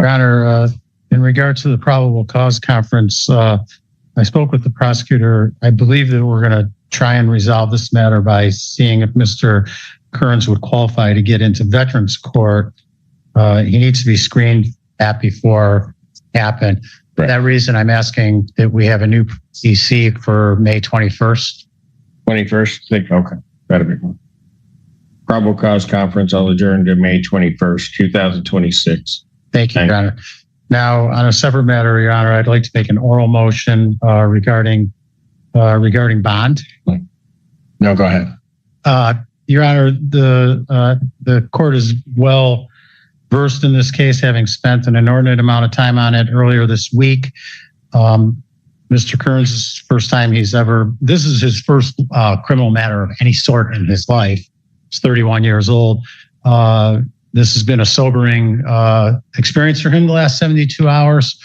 Your Honor, in regard to the probable cause conference, I spoke with the prosecutor. I believe that we're going to try and resolve this matter by seeing if Mr. Kearns would qualify to get into Veterans Court. He needs to be screened at before happen. Right. For that reason, I'm asking that we have a new EC for May 21st. 21st? Okay. That'll be fun. Probable cause conference, I'll adjourn to May 21st, 2026. Thank you, Your Honor. Now, on a separate matter, Your Honor, I'd like to make an oral motion regarding bond. No, go ahead. Your Honor, the court is well versed in this case, having spent an inordinate amount of time on it earlier this week. Mr. Kearns is the first time this is his first criminal matter of any sort in his life. He's 31 years old. This has been a sobering experience for him the last 72 hours.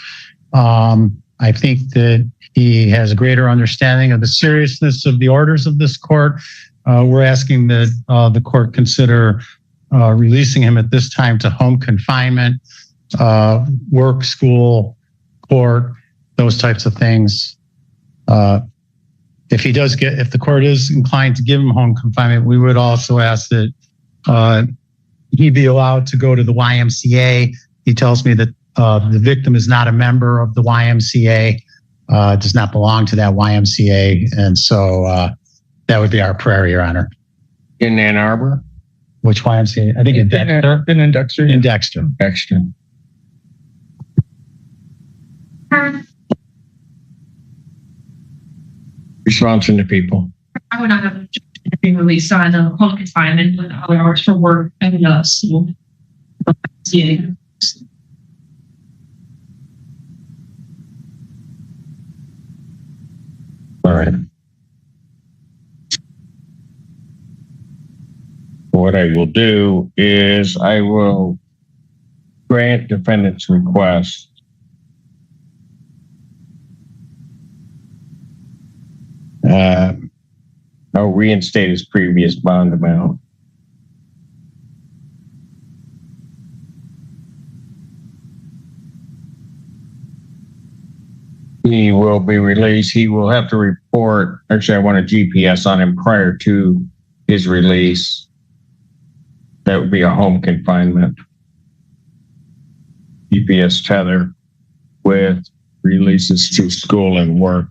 I think that he has a greater understanding of the seriousness of the orders of this court. We're asking that the court consider releasing him at this time to home confinement, work, school, court, those types of things. If the court is inclined to give him home confinement, we would also ask that he be allowed to go to the YMCA. He tells me that the victim is not a member of the YMCA, does not belong to that YMCA. And so that would be our prayer, Your Honor. In Ann Arbor? Which YMCA? I think in Dexter. In Dexter. In Dexter. Dexter. Response from the people. I would not have been released on a home confinement with other hours for work and school. All right. What I will do is I will grant defendant's request. I'll reinstate his previous bond amount. He will be released. He will have to report. Actually, I want a GPS on him prior to his release. That would be a home confinement. GPS tether with releases to school and work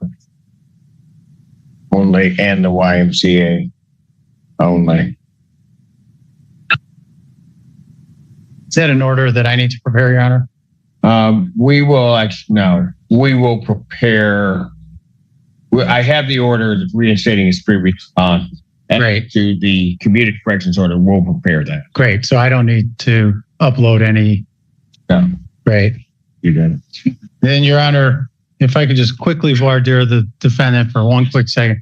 only, and the YMCA only. Is that an order that I need to prepare, Your Honor? We will prepare. I have the order reinstating his previous bond. Great. To the community corrections order, we'll prepare that. Great. So I don't need to upload any. No. Great. You did it. Then, Your Honor, if I could just quickly voir dire the defendant for one quick second.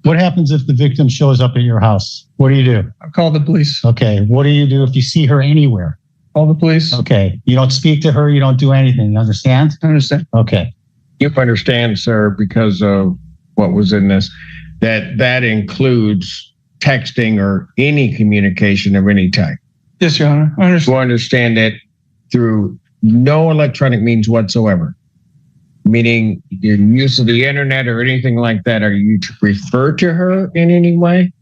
What happens if the victim shows up at your house? What do you do? I'll call the police. Okay. What do you do if you see her anywhere? Call the police. Okay. You don't speak to her. You don't do anything. You understand? I understand. Okay. You understand, sir, because of what was in this, that includes texting or any communication of any type. Yes, Your Honor. I understand. You understand that through no electronic means whatsoever, meaning your use of the internet or anything like that. Are you to refer to her in any way?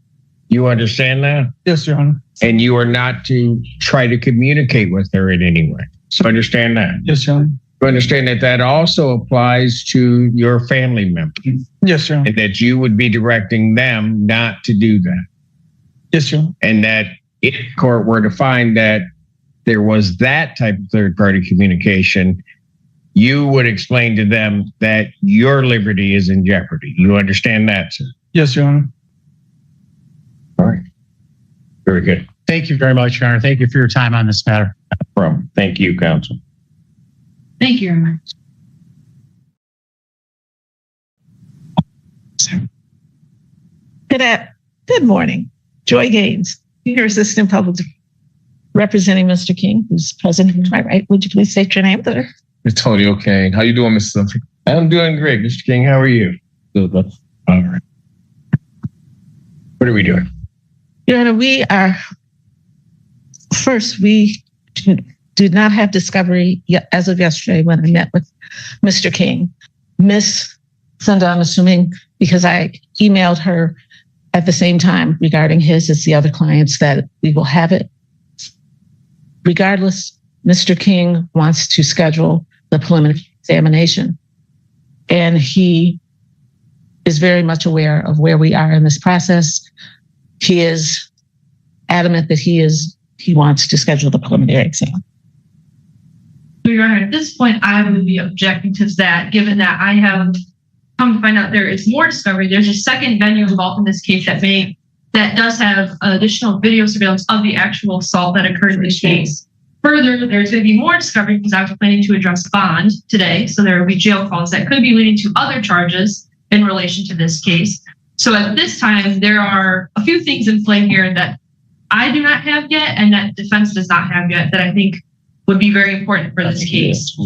You understand that? Yes, Your Honor. And you are not to try to communicate with her in any way. So understand that. Yes, Your Honor. You understand that also applies to your family members. Yes, Your Honor. And that you would be directing them not to do that. Yes, Your Honor. And that if court were to find that there was that type of third-party communication, you would explain to them that your liberty is in jeopardy. You understand that, sir? Yes, Your Honor. All right. Very good. Thank you very much, Your Honor. Thank you for your time on this matter. No problem. Thank you, counsel. Thank you, Your Honor. Good morning. Joy Gaines, your assistant public representing Mr. King, who's present to my right. Would you please state your name, sir? It's totally okay. How you doing, Mr. Simpson? I'm doing great, Mr. King. How are you? Good. All right. What are we doing? Your Honor, we do not have discovery yet as of yesterday when I met with Mr. King. Miss Sunda, I'm assuming, because I emailed her at the same time regarding his as the other clients, that we will have it. Regardless, Mr. King wants to schedule the preliminary examination. And he is very much aware of where we are in this process. He is adamant that he wants to schedule the preliminary exam. Your Honor, at this point, I would be objecting to that, given that I have come to find out there is more discovery. There's a second venue involved in this case that does have additional video surveillance of the actual assault that occurred in this case. Further, there's going to be more discovery because I was planning to address bond today. So there will be jail calls that could be leading to other charges in relation to this case. So at this time, there are a few things in play here that I do not have yet and that defense does not have yet that I think would be very important for this case.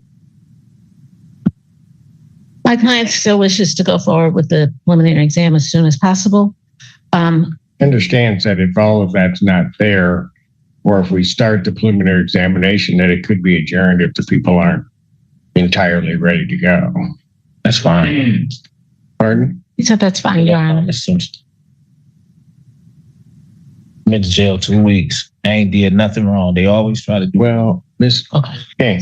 My client still wishes to go forward with the preliminary exam as soon as possible. Understands that if all of that's not there, or if we start the preliminary examination, that it could be adjourned if the people aren't entirely ready to go. That's fine. Pardon? He said that's fine, Your Honor. Been to jail 2 weeks. I ain't did nothing wrong. They always try to do. Well, Miss King,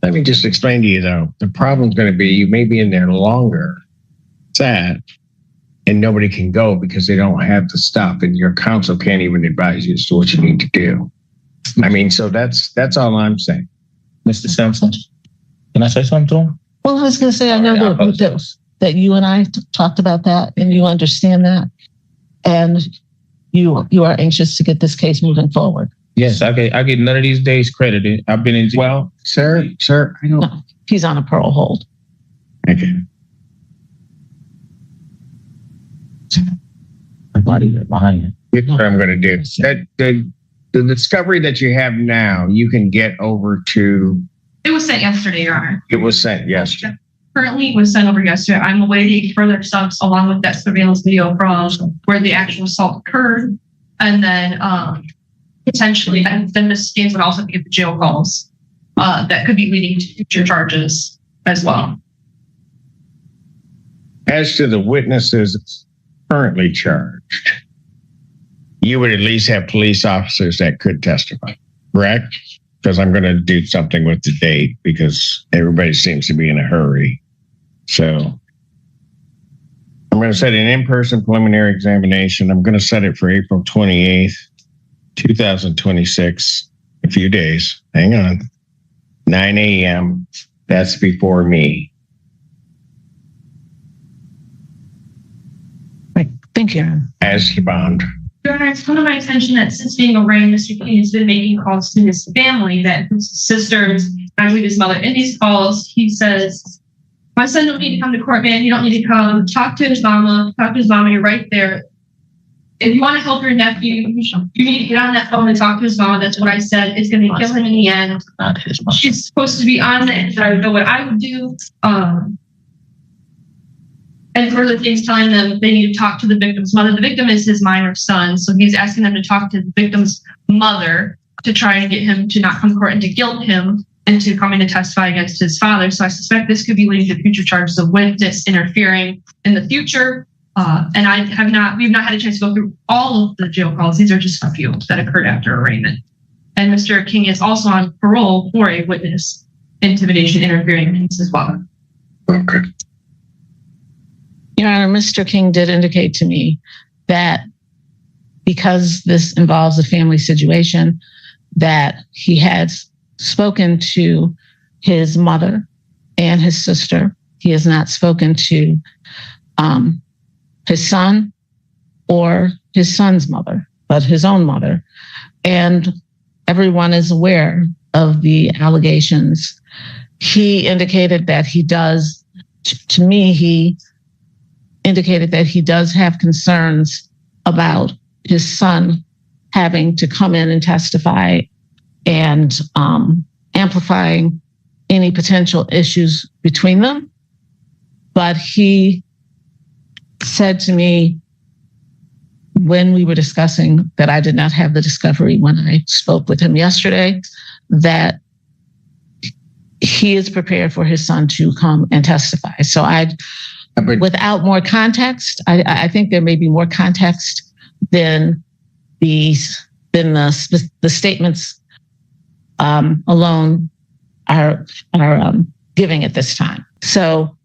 let me just explain to you though, the problem's going to be you may be in there longer, sad, and nobody can go because they don't have the stuff and your counsel can't even advise you as to what you need to do. I mean, so that's all I'm saying. Mr. Simpson, can I say something to him? Well, I was going to say, I know that you and I talked about that and you understand that. And you are anxious to get this case moving forward. Yes, I get none of these days credited. I've been in jail. Well, sir, I don't. No, he's on a parole hold. Okay. Somebody behind Here's what I'm going to do. The discovery that you have now, you can get over to. It was sent yesterday, Your Honor. It was sent yesterday. Currently was sent over yesterday. I'm awaiting further steps along with that surveillance video from where the actual assault occurred. And then potentially, and then Ms. Gaines would also get the jail calls that could be leading to future charges as well. As to the witnesses currently charged, you would at least have police officers that could testify, correct? Because I'm going to do something with the date because everybody seems to be in a hurry. So I'm going to set an in-person preliminary examination. I'm going to set it for April 28th, 2026, a few days. Hang on. 9 a.m. That's before me. Thank you, Your Honor. As to bond. Your Honor, it's come to my attention that since being arraigned, Mr. King has been making calls to his family, that includes his sisters, I believe his mother. In these calls, he says, my son don't need to come to court, man. You don't need to come. Talk to his mama. Talk to his mama. You're right there. If you want to help your nephew, you need to get on that phone and talk to his mama. That's what I said. It's going to kill him in the end. She's supposed to be on it. I don't know what I would do. And further things telling them they need to talk to the victim's mother. The victim is his minor son. So he's asking them to talk to the victim's mother to try and get him to not come to court and to guilt him into coming to testify against his father. So I suspect this could be leading to future charges of witness interfering in the future. And we've not had a chance to go through all of the jail calls. These are just a few that occurred after arraignment. And Mr. King is also on parole for a witness intimidation interfering as well. Okay. Your Honor, Mr. King did indicate to me that because this involves a family situation, that he had spoken to his mother and his sister. He has not spoken to his son or his son's mother, but his own mother. And everyone is aware of the allegations. He indicated that he does, to me, he indicated that he does have concerns about his son having to come in and testify and amplifying any potential issues between them. But he said to me when we were discussing that I did not have the discovery when I spoke with him yesterday, that he is prepared for his son to come and testify. So without more context, I think there may be more context than the statements alone are giving at this time. So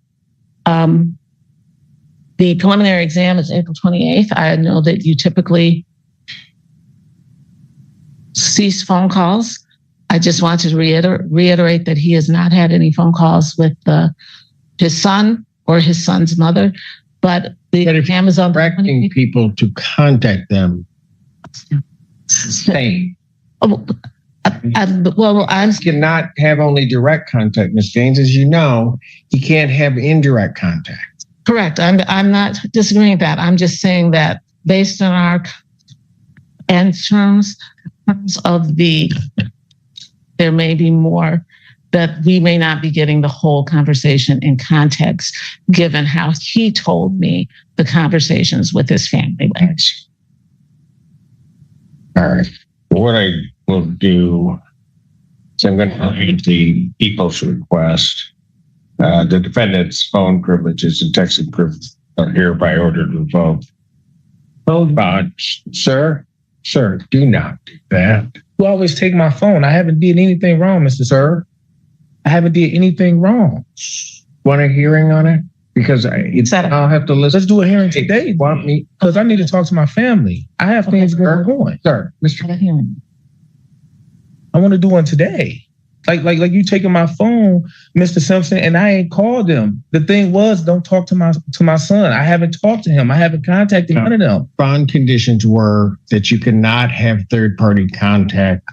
the preliminary exam is April 28th. I know that you typically cease phone calls. I just want to reiterate that he has not had any phone calls with his son or his son's mother, but the exam is on directing people to contact them. Same. I'm Cannot have only direct contact, Ms. Gaines. As you know, he can't have indirect contact. correct. I'm not disagreeing with that. I'm just saying that based on our in terms of there may be more that we may not be getting the whole conversation in context, given how he told me the conversations with his family went. All right. What I will do is I'm going to read the people's request. The defendant's phone privileges and texting privileges are hereby ordered revoked. Hold on, sir. Sir, do not do that. You always take my phone. I haven't did anything wrong, Mr. Sir. I haven't did anything wrong. Want a hearing on it? Because I'll have to listen. Let's do a hearing today. Want me? Because I need to talk to my family. I have things going on. Sir, Mr. I want to do one today. Like you taking my phone, Mr. Simpson, and I ain't called him. The thing was, don't talk to my son. I haven't talked to him. I haven't contacted one of them. Bond conditions were that you cannot have third-party contact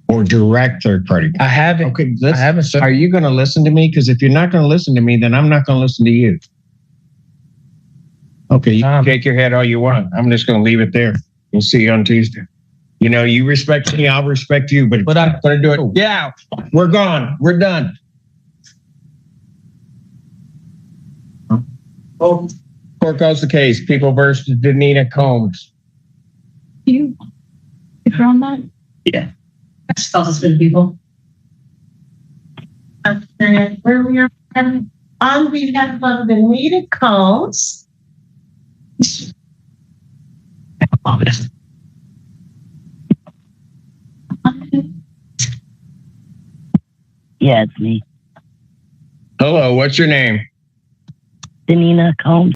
or direct third-party. I haven't. Okay, I haven't. Sir. Are you going to listen to me? Because if you're not going to listen to me, then I'm not going to listen to you. Okay, you can shake your head all you want. I'm just going to leave it there. We'll see you on Tuesday. You know, you respect me, I'll respect you, but I'm going to do it. Yeah, we're gone. We're done. Oh, court calls the case. People versus Denina Combmes. You're on that? Yeah. That's tells us people. Where we are on behalf of Denina Combmes. Yeah, it's me. Hello, what's your name? Denina Combmes.